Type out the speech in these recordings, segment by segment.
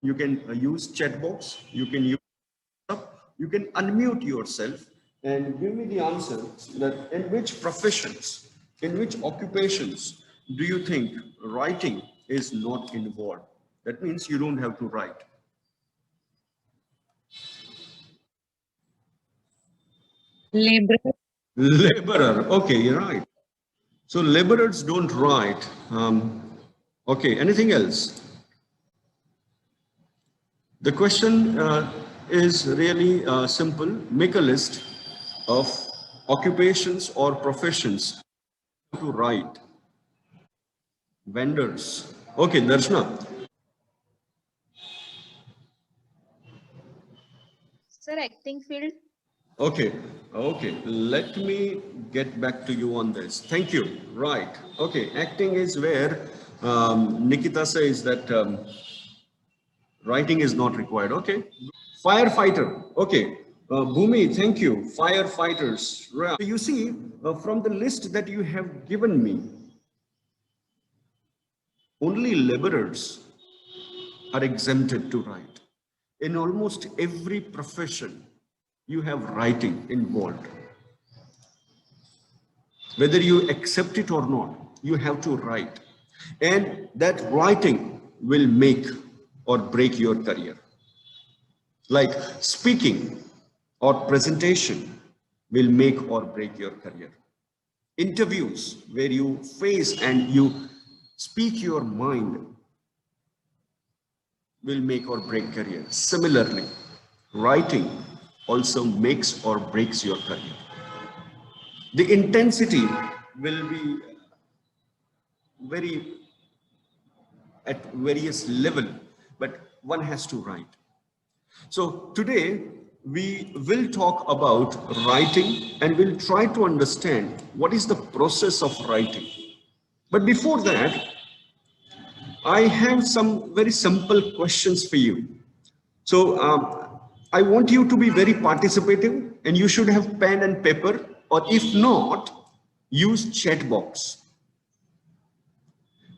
You can use chat box. You can use up. You can unmute yourself and give me the answer that in which professions, in which occupations do you think writing is not involved? That means you don't have to write. Laborer. Laborer. Okay, you're right. So laborers don't write. Okay, anything else? The question is really simple. Make a list of occupations or professions to write. Vendors. Okay, Darshna. Sir, acting field. Okay, okay. Let me get back to you on this. Thank you. Right. Okay, acting is where Nikita says that writing is not required. Okay. Firefighter. Okay. Bhumi, thank you. Firefighters. Right. So you see, from the list that you have given me, only laborers are exempted to write. In almost every profession, you have writing involved. Whether you accept it or not, you have to write. And that writing will make or break your career. Like speaking or presentation will make or break your career. Interviews where you face and you speak your mind will make or break career. Similarly, writing also makes or breaks your career. The intensity will be very at various level, but one has to write. So today we will talk about writing and we'll try to understand what is the process of writing. But before that, I have some very simple questions for you. So I want you to be very participative and you should have pen and paper, or if not, use chat box.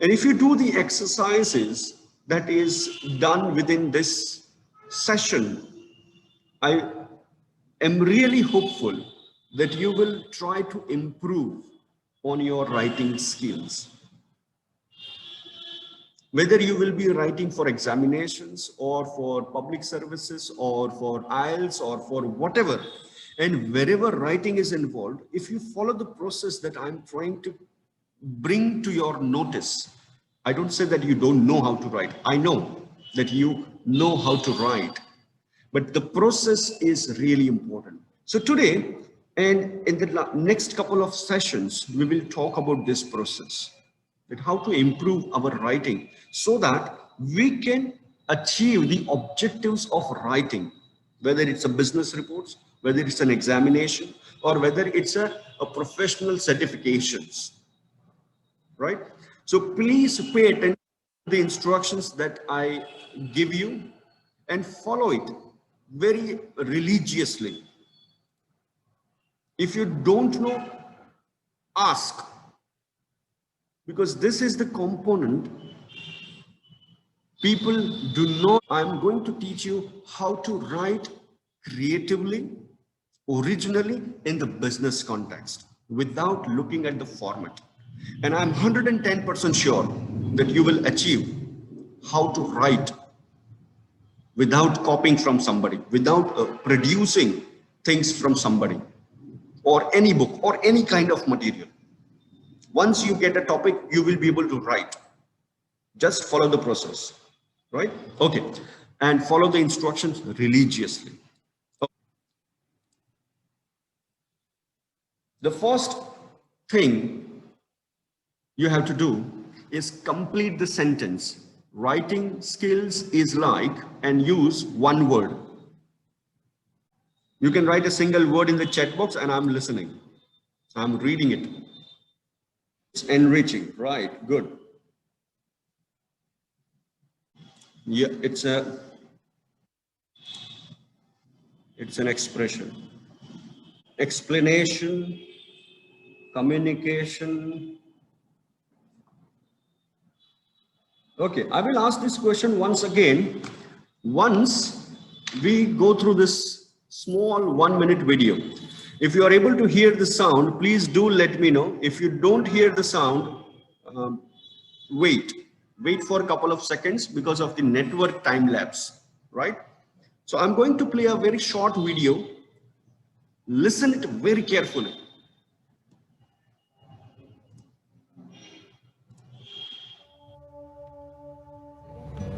And if you do the exercises that is done within this session, I am really hopeful that you will try to improve on your writing skills. Whether you will be writing for examinations or for public services or for IELTS or for whatever, and wherever writing is involved, if you follow the process that I'm trying to bring to your notice, I don't say that you don't know how to write. I know that you know how to write, but the process is really important. So today, and in the next couple of sessions, we will talk about this process, that how to improve our writing so that we can achieve the objectives of writing, whether it's a business reports, whether it's an examination, or whether it's a professional certifications, right? So please pay attention to the instructions that I give you and follow it very religiously. If you don't know, ask, because this is the component people do not. I'm going to teach you how to write creatively, originally in the business context without looking at the format. And I'm 110% sure that you will achieve how to write without copying from somebody, without producing things from somebody or any book or any kind of material. Once you get a topic, you will be able to write. Just follow the process, right? Okay. And follow the instructions religiously. The first thing you have to do is complete the sentence. Writing skills is like, and use one word. You can write a single word in the chat box and I'm listening. I'm reading it. It's enriching, right? Good. Yeah, it's an expression. Explanation, communication. Okay, I will ask this question once again. Once we go through this small 1-minute video, if you are able to hear the sound, please do let me know. If you don't hear the sound, wait for a couple of seconds because of the network time lapse, right? So I'm going to play a very short video. Listen it very carefully.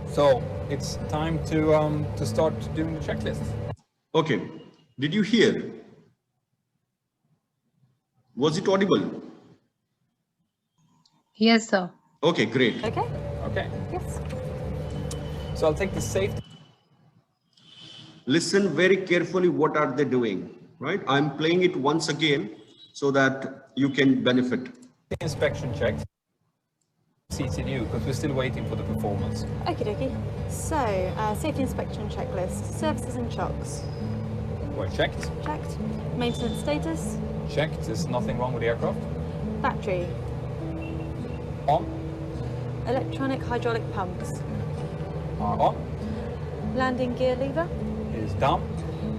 So it's time to start doing the checklist. Okay, did you hear? Was it audible? Yes, sir. Okay, great. Okay. Okay. Yes. So I'll take the safety Listen very carefully, what are they doing, right? I'm playing it once again so that you can benefit. inspection check. CCDU, because we're still waiting for the performance. Okie dokie. So, safety inspection checklist. Services and chocks. We're checked. Checked. Maintenance status. Checked. There's nothing wrong with the aircraft. Battery. On. Electronic hydraulic pumps. Are on. Landing gear lever. Is down.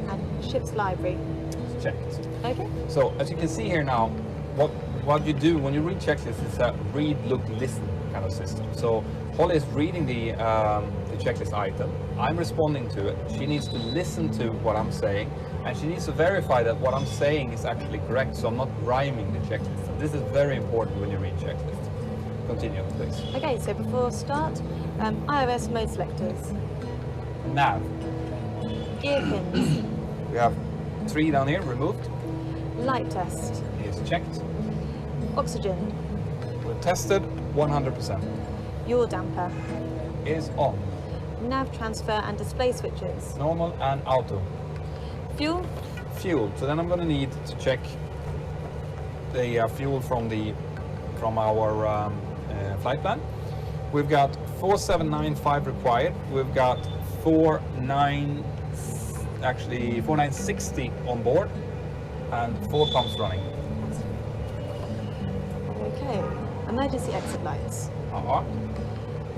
And ship's library. It's checked. Okay. So as you can see here now, what you do when you read checklists is a read, look, listen kind of system. So Holly is reading the checklist item. I'm responding to it. She needs to listen to what I'm saying, and she needs to verify that what I'm saying is actually correct. So I'm not rhyming the checklist. And this is very important when you read checklists. Continue, please. Okay, so before start, iOS mode selectors. Nav. Gear pins. We have 3 down here removed. Light test. Is checked. Oxygen. We're tested 100%. Yaw damper. Is on. Nav transfer and display switches. Normal and auto. Fuel. Fuel. So then I'm going to need to check the fuel from our flight plan. We've got 4795 required. We've got 4960 on board, and 4 pumps running. Okay. Emergency exit lights.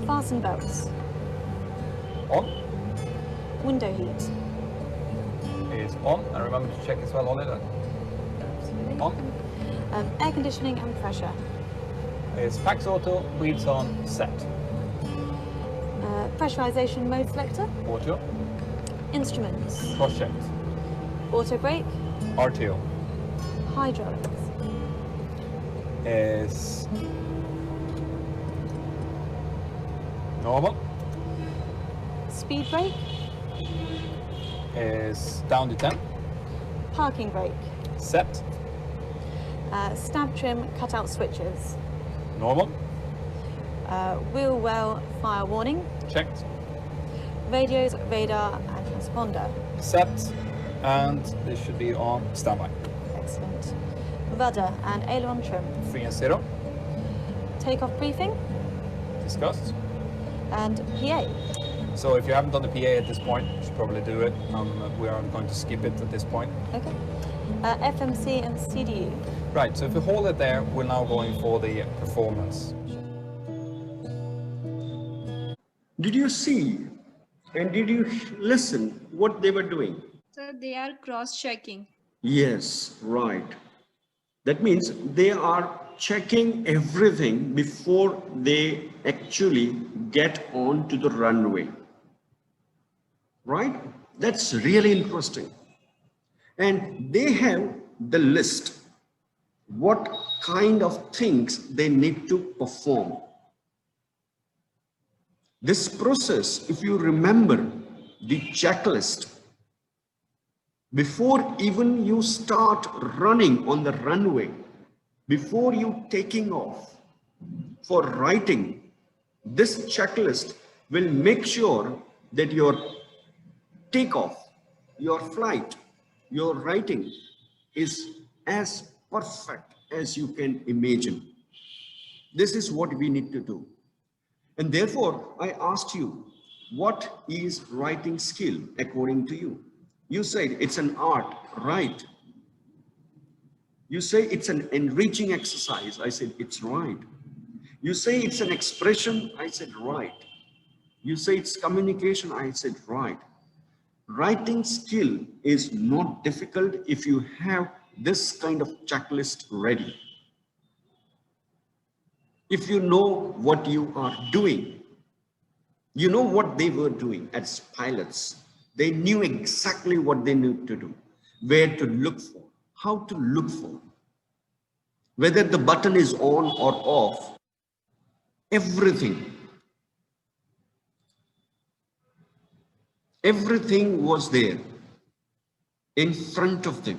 Fasten belts. On. Window heat. Is on. And remember to check as well, Holly. Absolutely. On. Air conditioning and pressure. Is Pax Auto, wheels on, set. Pressurization mode selector. Auto. Instruments. Cross-checked. Auto brake. RTO. Hydraulics. Is normal. Speed brake. Is down to 10. Parking brake. Set. Stab trim cutout switches. Normal. Wheel well fire warning. Checked. Radios, radar and transponder. Set. And this should be on standby. Excellent. Rudder and aileron trim. 3 and 0. Takeoff briefing Discussed. and PA. So if you haven't done the PA at this point, you should probably do it. We are going to skip it at this point. Okay. FMC and CDU. Right, so if we hold it there, we're now going for the performance. Did you see and did you listen what they were doing? So they are cross-checking. Yes, right. That means they are checking everything before they actually get onto the runway. Right? That's really interesting. And they have the list, what kind of things they need to perform. This process, if you remember the checklist, before even you start running on the runway, before you taking off for writing, this checklist will make sure that your takeoff, your flight, your writing is as perfect as you can imagine. This is what we need to do. And therefore, I asked you, what is writing skill according to you? You said it's an art, right? You say it's an enriching exercise. I said, it's right. You say it's an expression. I said, right. You say it's communication. I said, right. Writing skill is not difficult if you have this kind of checklist ready. If you know what you are doing, you know what they were doing as pilots. They knew exactly what they need to do, where to look for, how to look for, whether the button is on or off, everything. Everything was there in front of them.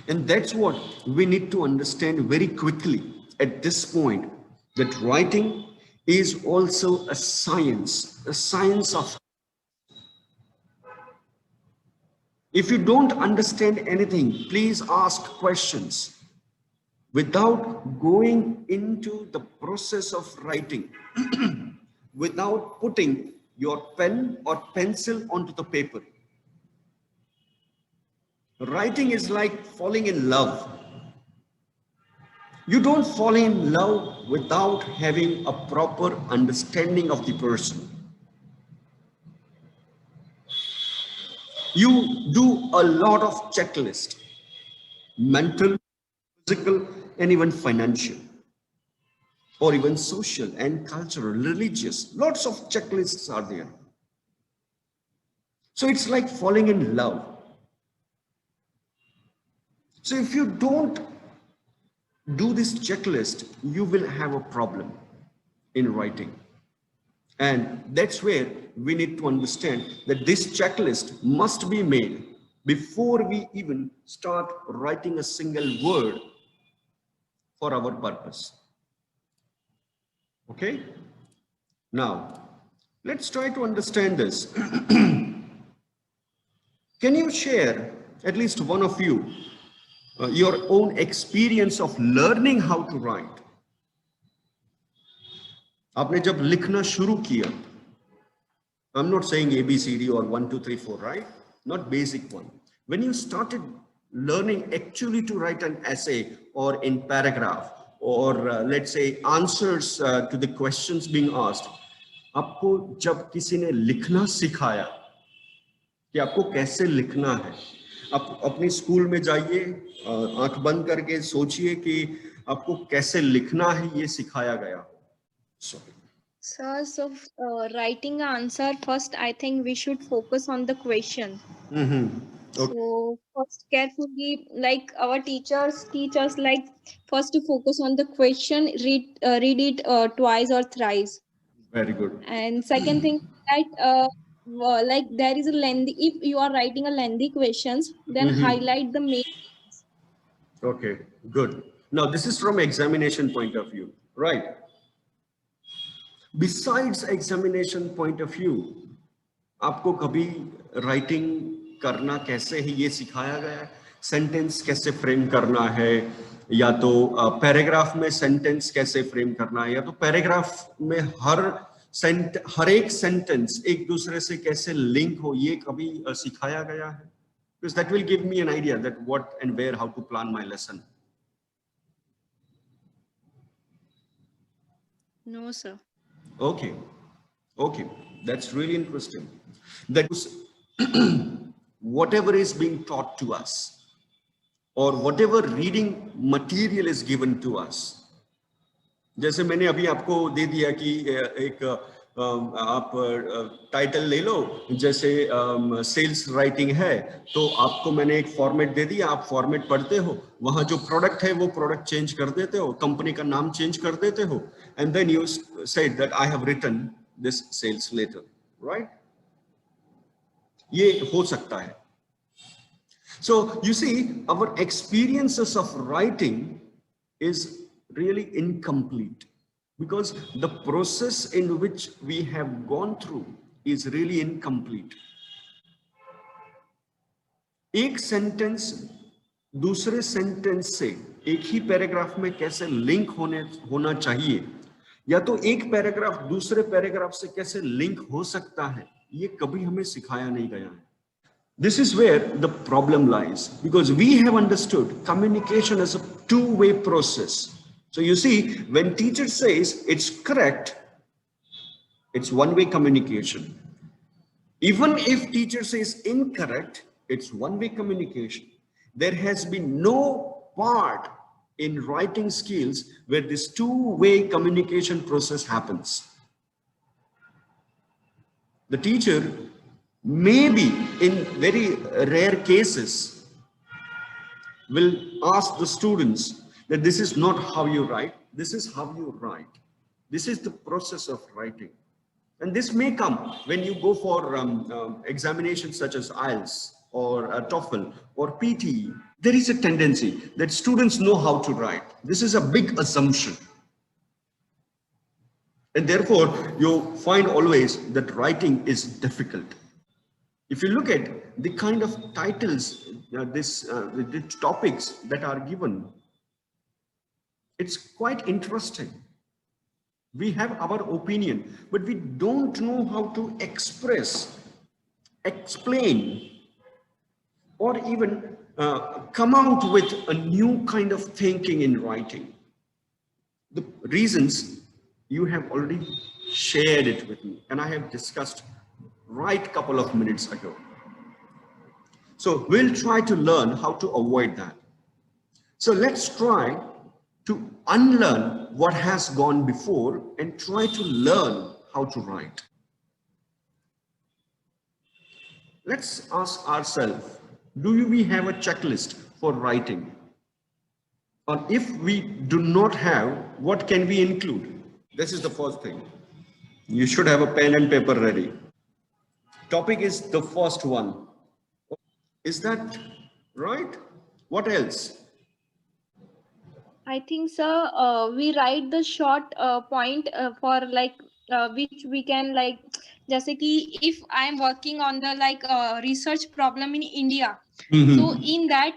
And that's what we need to understand very quickly at this point, that writing is also a science of. If you don't understand anything, please ask questions without going into the process of writing, without putting your pen or pencil onto the paper. Writing is like falling in love. You don't fall in love without having a proper understanding of the person. You do a lot of checklist, mental, physical, and even financial, or even social and cultural, religious. Lots of checklists are there. So it's like falling in love. So if you don't do this checklist, you will have a problem in writing. And that's where we need to understand that this checklist must be made before we even start writing a single word for our purpose. Okay? Now, let's try to understand this. Can you share, at least one of you, your own experience of learning how to write? आपने जब लिखना शुरू किया, I'm not saying ABCD or 1, 2, 3, 4, right? Not basic one. When you started learning actually to write an essay or in paragraph, or let's say answers to the questions being asked, आपको जब किसी ने लिखना सिखाया कि आपको कैसे लिखना है, आप अपनी स्कूल में जाइए, आंख बंद करके सोचिए कि आपको कैसे लिखना है, ये सिखाया गया. Sorry. Sir, so writing an answer first, I think we should focus on the question. Okay. So first carefully, like our teachers teach us, like first to focus on the question, read it twice or thrice. Very good. And second thing, that like there is a lengthy, if you are writing a lengthy questions, then highlight the main. Okay, good. Now this is from examination point of view, right? Besides examination point of view, आपको कभी writing करना कैसे है ये सिखाया गया है? Sentence कैसे frame करना है, या तो paragraph में sentence कैसे frame करना है, या तो paragraph में हर एक sentence एक दूसरे से कैसे link हो, ये कभी सिखाया गया है? Because that will give me an idea that what and where, how to plan my lesson. No, sir. Okay, okay, that's really interesting. That whatever is being taught to us, or whatever reading material is given to us, जैसे मैंने अभी आपको दे दिया कि एक आप title ले लो, जैसे सेल्स राइटिंग है, तो आपको मैंने एक फॉर्मेट दे दिया, आप फॉर्मेट पढ़ते हो, वहां जो प्रोडक्ट है वो प्रोडक्ट चेंज कर देते हो, कंपनी का नाम चेंज कर देते हो, and then you said that I have written this sales letter, right? ये हो सकता है. So you see, our experiences of writing is really incomplete, because the process in which we have gone through is really incomplete. एक sentence दूसरे sentence से एक ही paragraph में कैसे लिंक होना चाहिए, या तो एक पैराग्राफ दूसरे पैराग्राफ से कैसे लिंक हो सकता है, ये कभी हमें सिखाया नहीं गया है. This is where the problem lies, because we have understood communication as a two-way process. So you see, when teacher says it's correct, It's one-way communication. Even if teacher says incorrect, it's one-way communication. There has been no part in writing skills where this two-way communication process happens. The teacher, maybe in very rare cases, will ask the students that this is not how you write, this is how you write. This is the process of writing. And this may come when you go for examinations such as IELTS or TOEFL or PTE. There is a tendency that students know how to write. This is a big assumption. And therefore, you find always that writing is difficult. If you look at the kind of titles, the topics that are given, it's quite interesting. We have our opinion, but we don't know how to express, explain, or even come out with a new kind of thinking in writing. The reasons you have already shared it with me, and I have discussed right couple of minutes ago. So we'll try to learn how to avoid that. So let's try to unlearn what has gone before and try to learn how to write. Let's ask ourselves, do we have a checklist for writing? Or if we do not have, what can we include? This is the first thing. You should have a pen and paper ready. Topic is the first one. Is that right? What else? I think, sir, we write the short point for like which we can like, जैसे कि if I am working on the like research problem in India, so in that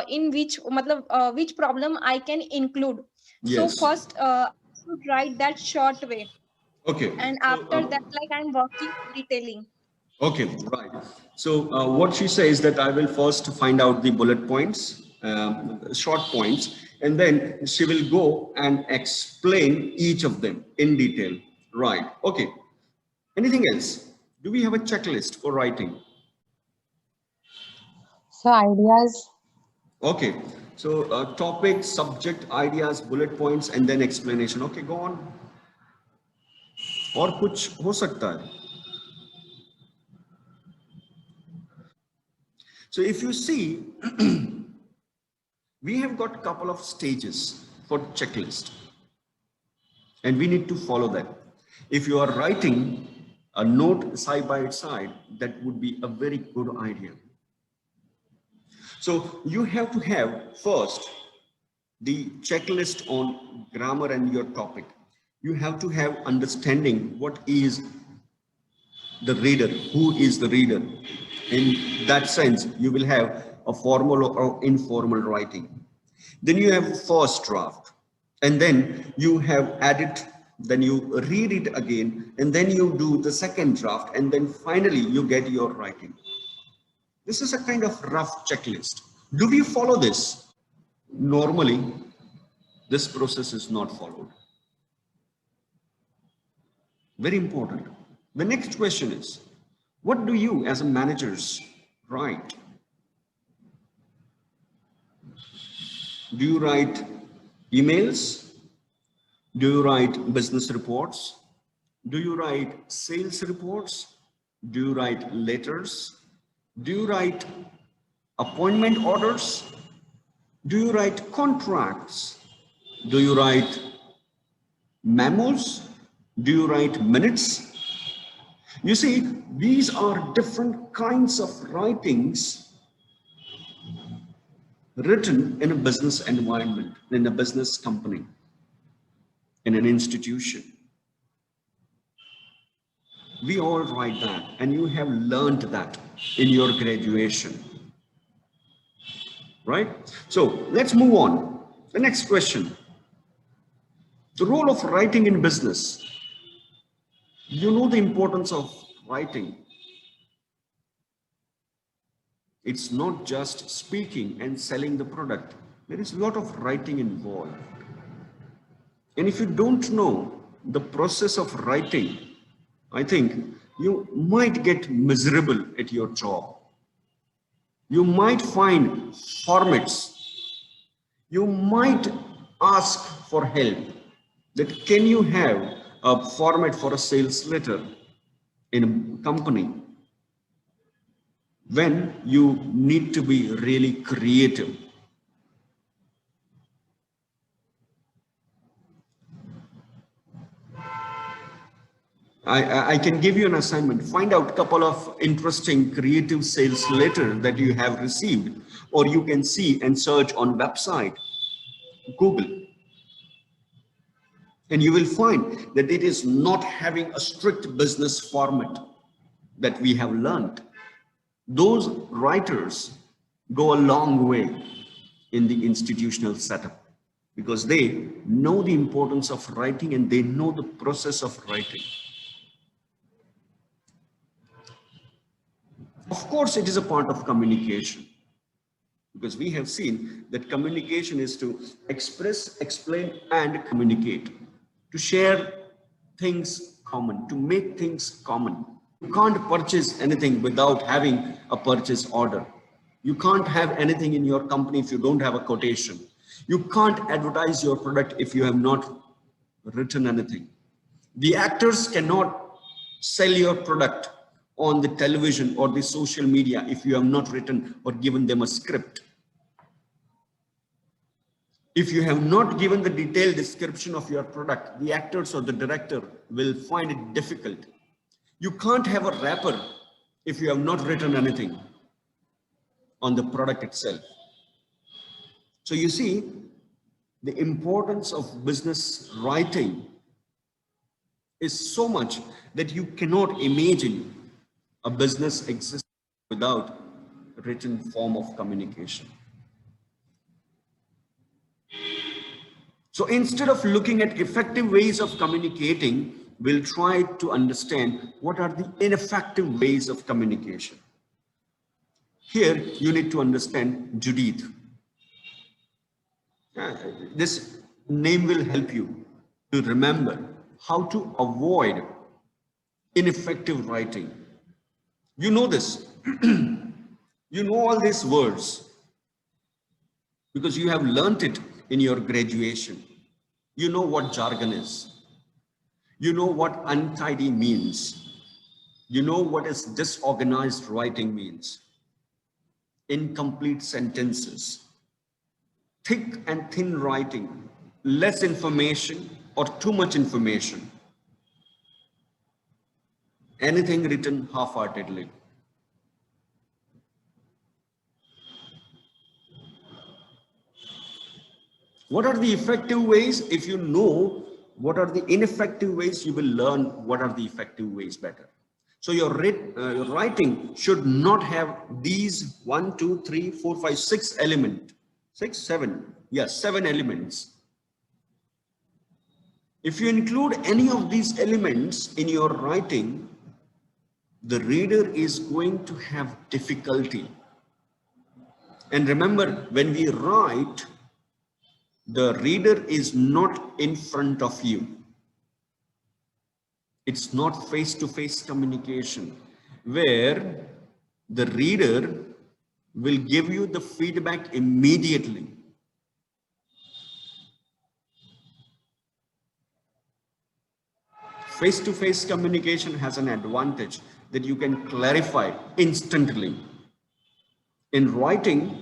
in which मतलब which problem I can include. Yes. So first I should write that short way, Okay. and So, after that like I'm working detailing. okay, right. So what she says that I will first find out the bullet points, short points, and then she will go and explain each of them in detail. Right. Okay. Anything else? Do we have a checklist for writing? So ideas. Okay. So topic, subject, ideas, bullet points, and then explanation. Okay, go on. और कुछ हो सकता है. So if you see, we have got a couple of stages for checklist and we need to follow them. If you are writing a note side by side, that would be a very good idea. So you have to have first the checklist on grammar and your topic. You have to have understanding what is the reader, who is the reader. In that sense, you will have a formal or informal writing. Then you have first draft, and then you have edit, then you read it again, and then you do the second draft, and then finally you get your writing. This is a kind of rough checklist. Do we follow this? Normally, this process is not followed. Very important. The next question is, what do you as a managers write? Do you write emails? Do you write business reports? Do you write sales reports? Do you write letters? Do you write appointment orders? Do you write contracts? Do you write memos? Do you write minutes? You see, these are different kinds of writings written in a business environment, in a business company, in an institution. We all write that, and you have learned that in your graduation, right? So let's move on. The next question. The role of writing in business. You know the importance of writing. It's not just speaking and selling the product. There is a lot of writing involved. And if you don't know the process of writing, I think you might get miserable at your job. You might find formats. You might ask for help. That can you have a format for a sales letter in a company? When you need to be really creative. I can give you an assignment. Find out a couple of interesting creative sales letters that you have received, or you can see and search on website, Google. And you will find that it is not having a strict business format that we have learned. Those writers go a long way in the institutional setup because they know the importance of writing and they know the process of writing. Of course, it is a part of communication because we have seen that communication is to express, explain, and communicate, to share things common, to make things common. You can't purchase anything without having a purchase order. You can't have anything in your company if you don't have a quotation. You can't advertise your product if you have not written anything. The actors cannot sell your product on the television or the social media if you have not written or given them a script. If you have not given the detailed description of your product, the actors or the director will find it difficult. You can't have a wrapper if you have not written anything on the product itself. So you see the importance of business writing is so much that you cannot imagine a business exists without written form of communication. So instead of looking at effective ways of communicating, we'll try to understand what are the ineffective ways of communication. Here, you need to understand Judith. This name will help you to remember how to avoid ineffective writing. You know this. You know all these words because you have learnt it in your graduation. You know what jargon is. You know what untidy means. You know what is disorganized writing means. Incomplete sentences. Thick and thin writing. Less information or too much information. Anything written half-heartedly. What are the effective ways? If you know what are the ineffective ways, you will learn what are the effective ways better. So your writing should not have these 1, 2, 3, 4, 5, 6 elements. 6, 7. Yes, 7 elements. If you include any of these elements in your writing, the reader is going to have difficulty. And remember, when we write, the reader is not in front of you. It's not face-to-face communication where the reader will give you the feedback immediately. Face-to-face communication has an advantage that you can clarify instantly. In writing,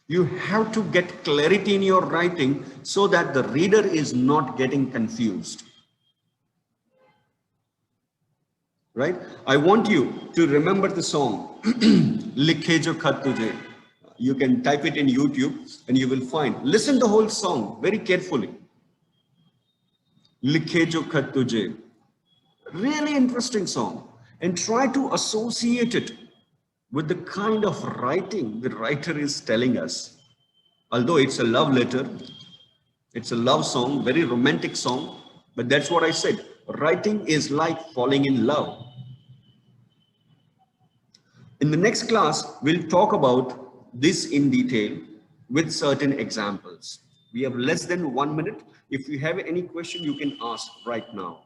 you have to get clarity in your writing so that the reader is not getting confused. Right? I want you to remember the song, Likhe Jo Khat Tujhe. You can type it in YouTube and you will find. Listen the whole song very carefully. Likhe Jo Khat Tujhe. Really interesting song. And try to associate it with the kind of writing the writer is telling us. Although it's a love letter, it's a love song, very romantic song, but that's what I said. Writing is like falling in love. In the next class, we'll talk about this in detail with certain examples. We have less than 1 minute. If you have any question, you can ask right now.